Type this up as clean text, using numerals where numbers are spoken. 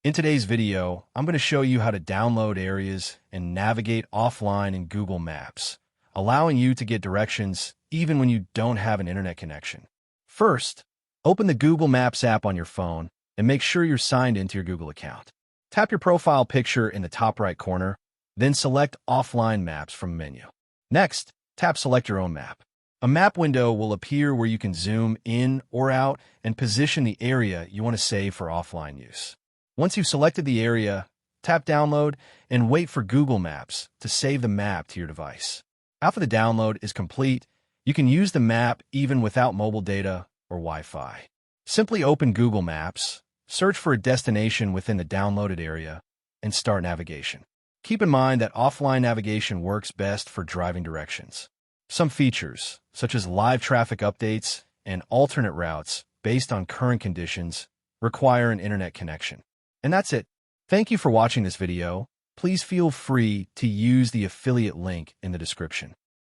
In today's video, I'm going to show you how to download areas and navigate offline in Google Maps, allowing you to get directions even when you don't have an internet connection. First, open the Google Maps app on your phone and make sure you're signed into your Google account. Tap your profile picture in the top right corner, then select Offline Maps from the menu. Next, tap Select Your Own Map. A map window will appear where you can zoom in or out and position the area you want to save for offline use. Once you've selected the area, tap Download and wait for Google Maps to save the map to your device. After the download is complete, you can use the map even without mobile data or Wi-Fi. Simply open Google Maps, search for a destination within the downloaded area, and start navigation. Keep in mind that offline navigation works best for driving directions. Some features, such as live traffic updates and alternate routes based on current conditions, require an internet connection. And that's it. Thank you for watching this video. Please feel free to use the affiliate link in the description.